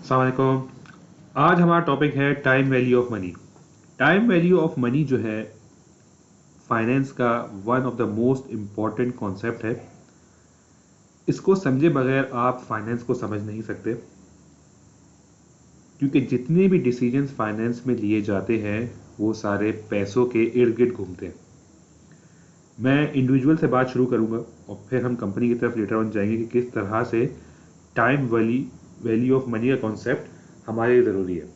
अस्सलाम वालेकुम। आज हमारा टॉपिक है time value of money. Time value of money जो है फाइनेंस का one of the most important concept है। इसको समझे बगैर आप फाइनेंस को समझ नहीं सकते, क्योंकि जितने भी डिसीजंस फाइनेंस में लिए जाते हैं वो सारे पैसों के इर्द गिर्द घूमते हैं। मैं इंडिविजुअल से बात शुरू करूंगा और फिर हम कंपनी की तरफ लेटर ऑन जाएंगे कि किस तरह से टाइम वैल्यू ऑफ मनी का कॉन्सेप्ट हमारे लिए ज़रूरी है।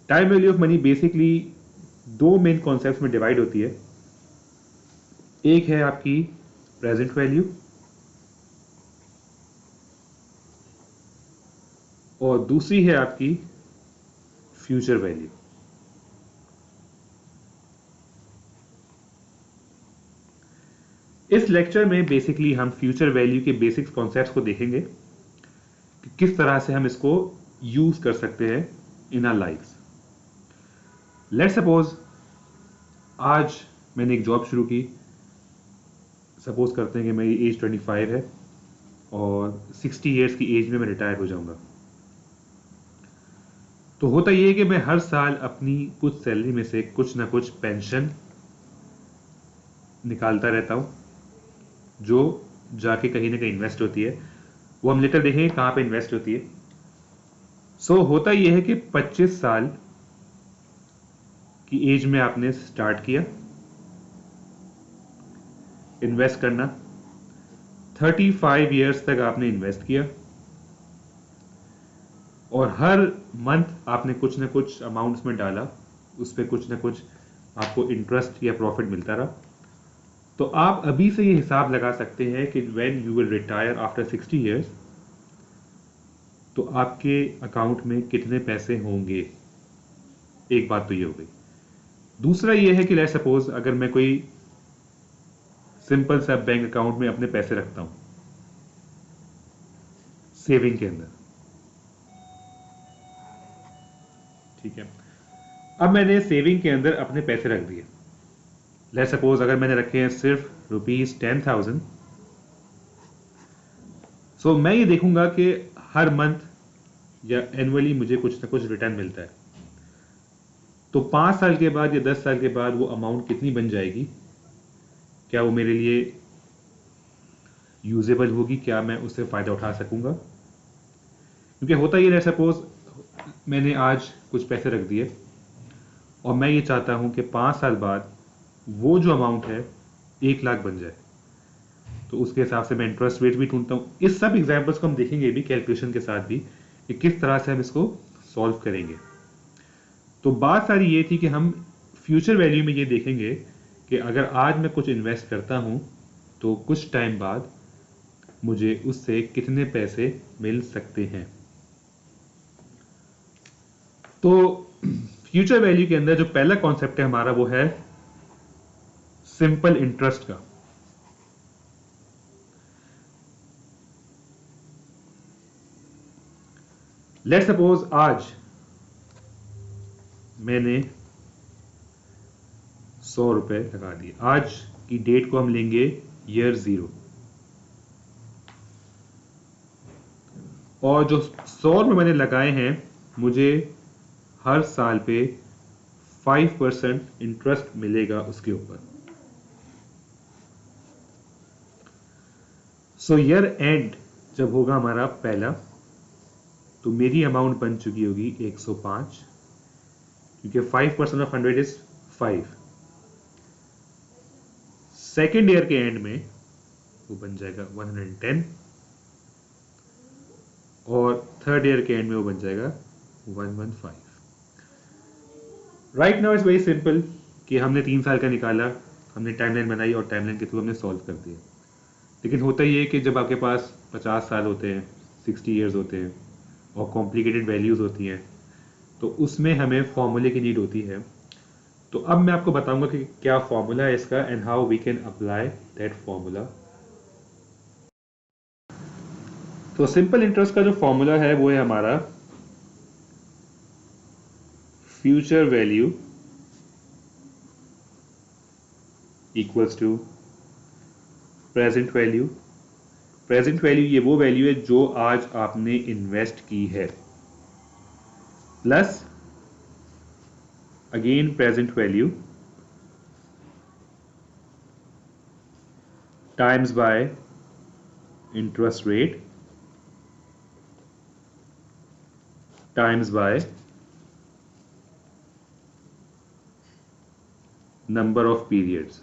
Time value of money basically दो मेन कॉन्सेप्ट्स में डिवाइड होती है। एक है आपकी प्रेजेंट वैल्यू और दूसरी है आपकी फ्यूचर वैल्यू। इस लेक्चर में बेसिकली हम फ्यूचर वैल्यू के बेसिक्स कॉन्सेप्ट्स को देखेंगे कि किस तरह से हम इसको यूज कर सकते हैं in our lifes. Let's suppose आज मैंने एक जॉब शुरू की। सपोज करते हैं कि मेरी एज 25 है और 60 ईयर्स की एज में मैं रिटायर हो जाऊंगा। तो होता यह है कि मैं हर साल अपनी कुछ सैलरी में से कुछ ना कुछ पेंशन निकालता रहता हूं, जो जाके कहीं ना कहीं इन्वेस्ट होती है। वो हम लेटर देखेंगे कहां पे इन्वेस्ट होती है। होता यह है कि 25 साल की एज में आपने स्टार्ट किया इन्वेस्ट करना, 35 ईयर्स तक आपने इन्वेस्ट किया और हर मंथ आपने कुछ ना कुछ अमाउंट्स में डाला, उस पर कुछ ना कुछ आपको इंटरेस्ट या प्रॉफिट मिलता रहा। तो आप अभी से ये हिसाब लगा सकते हैं कि when you will retire after 60 years तो आपके अकाउंट में कितने पैसे होंगे। एक बात तो ये हो गई। दूसरा ये है कि लेट्स सपोज अगर मैं कोई सिंपल सा बैंक अकाउंट में अपने पैसे रखता हूं सेविंग के अंदर, ठीक है। अब मैंने सेविंग के अंदर अपने पैसे रख दिए। लेट्स सपोज अगर मैंने रखे हैं सिर्फ ₹10,000। मैं ये देखूंगा कि हर मंथ या एनुअली मुझे कुछ ना कुछ रिटर्न मिलता है। तो 5 साल के बाद या 10 साल के बाद वो अमाउंट कितनी बन जाएगी, क्या वो मेरे लिए यूजेबल होगी, क्या मैं उससे फ़ायदा उठा सकूंगा। क्योंकि होता ये है, सपोज मैंने आज कुछ पैसे रख दिए और मैं ये चाहता हूं कि 5 साल बाद वो जो अमाउंट है 1 लाख बन जाए। तो उसके हिसाब से मैं इंटरेस्ट रेट भी ढूंढता हूँ। इस सब एग्जाम्पल्स को हम देखेंगे भी कैलकुलेशन के साथ भी कि किस तरह से हम इसको सॉल्व करेंगे। तो बात सारी ये थी कि हम फ्यूचर वैल्यू में ये देखेंगे कि अगर आज मैं कुछ इन्वेस्ट करता हूं तो कुछ टाइम बाद मुझे उससे कितने पैसे मिल सकते हैं। तो फ्यूचर वैल्यू के अंदर जो पहला कॉन्सेप्ट है हमारा वो है सिंपल इंटरेस्ट का। लेट्स सपोज आज मैंने 100 रुपए लगा दिए। आज की डेट को हम लेंगे ईयर 0 और जो 100 रुपए मैंने लगाए हैं मुझे हर साल पे 5% इंटरेस्ट मिलेगा उसके ऊपर। ईयर एंड जब होगा हमारा पहला तो मेरी अमाउंट बन चुकी होगी 105, क्योंकि 5% ऑफ 100 इज 5। सेकेंड ईयर के एंड में वो बन जाएगा 110 और थर्ड ईयर के एंड में वो बन जाएगा 115। Right now it's very simple कि हमने 3 साल का निकाला, हमने टाइमलाइन बनाई और टाइमलाइन के थ्रू हमने सॉल्व कर दिया। लेकिन होता ही है कि जब आपके पास 50 साल होते हैं, 60 ईयर्स होते हैं और कॉम्प्लिकेटेड वैल्यूज होती हैं तो उसमें हमें फॉर्मूले की नीड होती है। तो अब मैं आपको बताऊंगा कि क्या फॉर्मूला है इसका and how we can apply that formula. तो सिंपल इंटरेस्ट का जो फॉर्मूला है वो है हमारा future value equals to present value. Present value ये वो वैल्यू है जो आज आपने इन्वेस्ट की है, plus again present value times bye interest rate times by number of periods.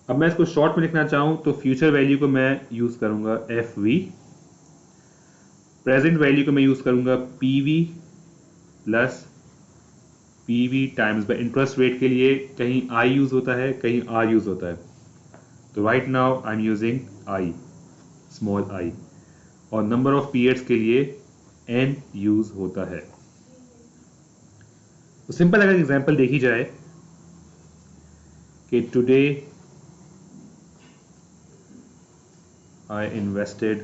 अब मैं इसको शॉर्ट में लिखना चाहूं तो फ्यूचर वैल्यू को मैं यूज करूंगा एफ वी, प्रेजेंट वैल्यू को मैं यूज करूंगा P V plus P V times bye interest rate. के लिए कहीं आई यूज होता है, कहीं आर यूज होता है, तो right now I am using I, small I. और नंबर ऑफ पीरियड्स के लिए एन यूज होता है। तो सिंपल अगर एग्जांपल देखी जाए कि today I invested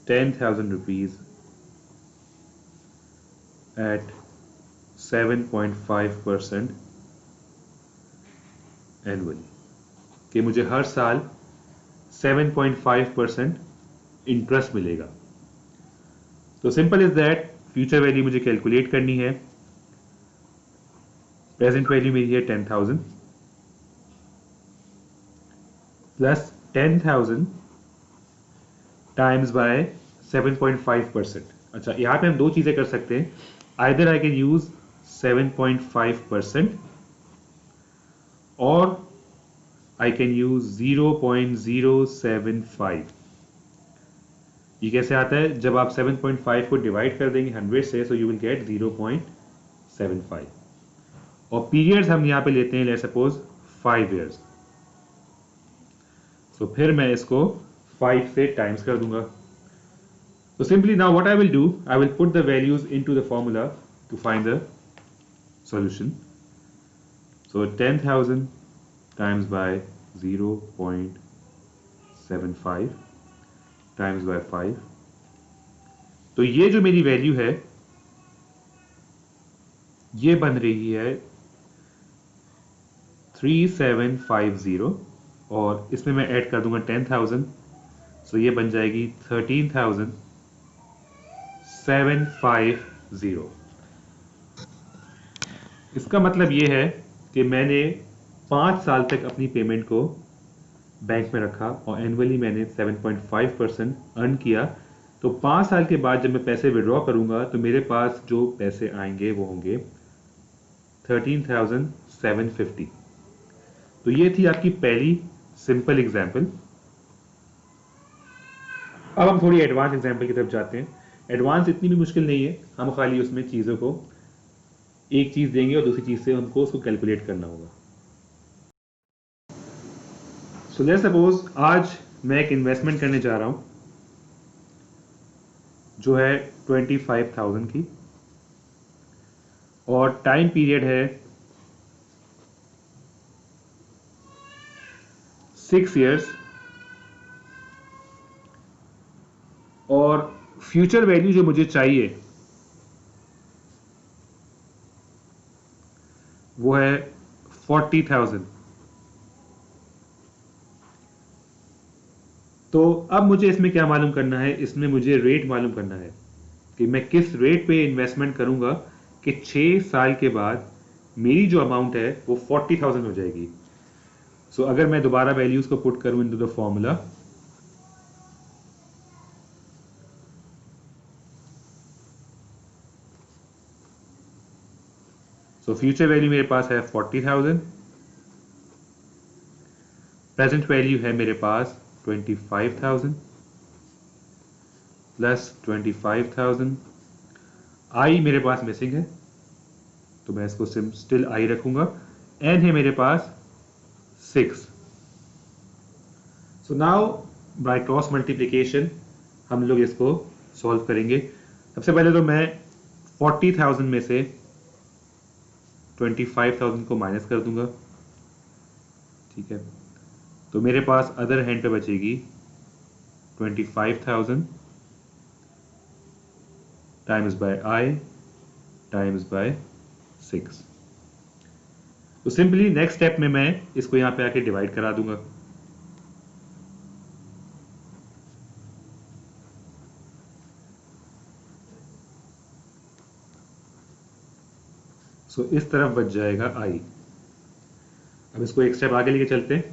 10,000 rupees at 7.5% annually, कि मुझे हर साल 7.5% इंटरेस्ट मिलेगा। तो simple is that, future value मुझे कैलकुलेट करनी है। प्रेजेंट वैल्यू मेरी है 10,000 प्लस 10,000 टाइम्स बाय 7.5%। अच्छा, यहां पे हम दो चीजें कर सकते हैं, आइदर आई कैन यूज 7.5% और आई कैन यूज 0.075। ये कैसे आता है, जब आप 7.5 को डिवाइड कर देंगे 100 से, सो यू विल गेट 0.75। और पीरियड्स हम यहां पे लेते हैं, लेट्स सपोज 5 इयर्स। तो फिर मैं इसको 5 से टाइम्स कर दूंगा। So simply now what I will do, I will put the values into the formula to find the solution. So 10,000 times by 0.75 times by 5. तो ये जो मेरी वैल्यू है ये बन रही है 3750, और इसमें मैं ऐड कर दूंगा 10,000, सो ये बन जाएगी 13,750। इसका मतलब ये है कि मैंने 5 साल तक अपनी पेमेंट को बैंक में रखा और एनुअली मैंने 7.5% अर्न किया। तो 5 साल के बाद जब मैं पैसे विड्रॉ करूंगा तो मेरे पास जो पैसे आएंगे वो होंगे 13,750। तो ये थी आपकी पहली सिंपल एग्जांपल। अब हम थोड़ी एडवांस एग्जांपल की तरफ जाते हैं। एडवांस इतनी भी मुश्किल नहीं है, हम खाली उसमें चीज़ों को एक चीज़ देंगे और दूसरी चीज़ से हमको उसको कैलकुलेट करना होगा। सो लेट्स सपोज आज मैं एक इन्वेस्टमेंट करने जा रहा हूं जो है 25,000 की, और टाइम पीरियड है 6 इयर्स, और फ्यूचर वैल्यू जो मुझे चाहिए वो है 40,000। तो अब मुझे इसमें क्या मालूम करना है, इसमें मुझे रेट मालूम करना है कि मैं किस रेट पे इन्वेस्टमेंट करूंगा कि 6 साल के बाद मेरी जो अमाउंट है वो 40,000 हो जाएगी। सो अगर मैं दोबारा वैल्यूज को पुट करूं into the formula, so future value मेरे पास है 40,000, प्रेजेंट वैल्यू है मेरे पास 25,000 प्लस 25,000। आई मेरे पास मिसिंग है तो मैं इसको स्टिल आई रखूंगा। एन है मेरे पास 6। So now by cross multiplication हम लोग इसको सॉल्व करेंगे। सबसे पहले तो मैं 40,000 में से 25,000 को माइनस कर दूंगा, ठीक है। तो मेरे पास अदर हैंड पे बचेगी 25,000 टाइम्स बाय आई टाइम्स बाय 6। तो सिंपली नेक्स्ट स्टेप में मैं इसको यहां पे आके डिवाइड करा दूंगा। सो इस तरफ बच जाएगा आई। अब इसको एक स्टेप आगे लेके चलते हैं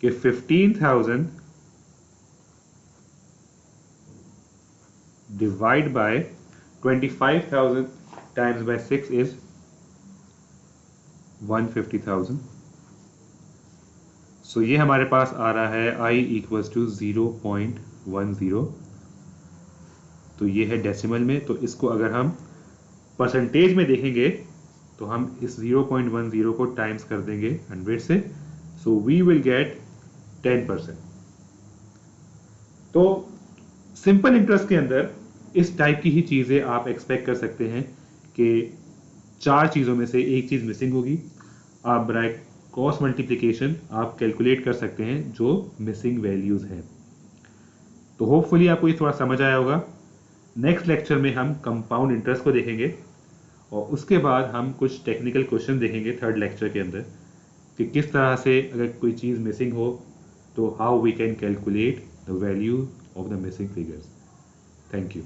कि 15,000 divide by 25,000 times bye 6 is 150,000। सो ये हमारे पास आ रहा है आई इक्वल्स टू 0.10। तो ये है डेसिमल में, तो इसको अगर हम परसेंटेज में देखेंगे तो हम इस 0.10 को टाइम्स कर देंगे 100 से, सो वी विल गेट 10%। तो सिंपल इंटरेस्ट के अंदर इस टाइप की ही चीजें आप एक्सपेक्ट कर सकते हैं कि 4 चीजों में से एक चीज मिसिंग होगी। आप बाय क्रॉस मल्टीप्लिकेशन आप कैलकुलेट कर सकते हैं जो मिसिंग वैल्यूज हैं। तो होपफुली आपको ये थोड़ा समझ आया होगा। नेक्स्ट लेक्चर में हम कंपाउंड इंटरेस्ट को देखेंगे और उसके बाद हम कुछ टेक्निकल क्वेश्चन देखेंगे थर्ड लेक्चर के अंदर कि किस तरह से अगर कोई चीज़ मिसिंग हो तो how we can calculate the value of the missing figures. Thank you.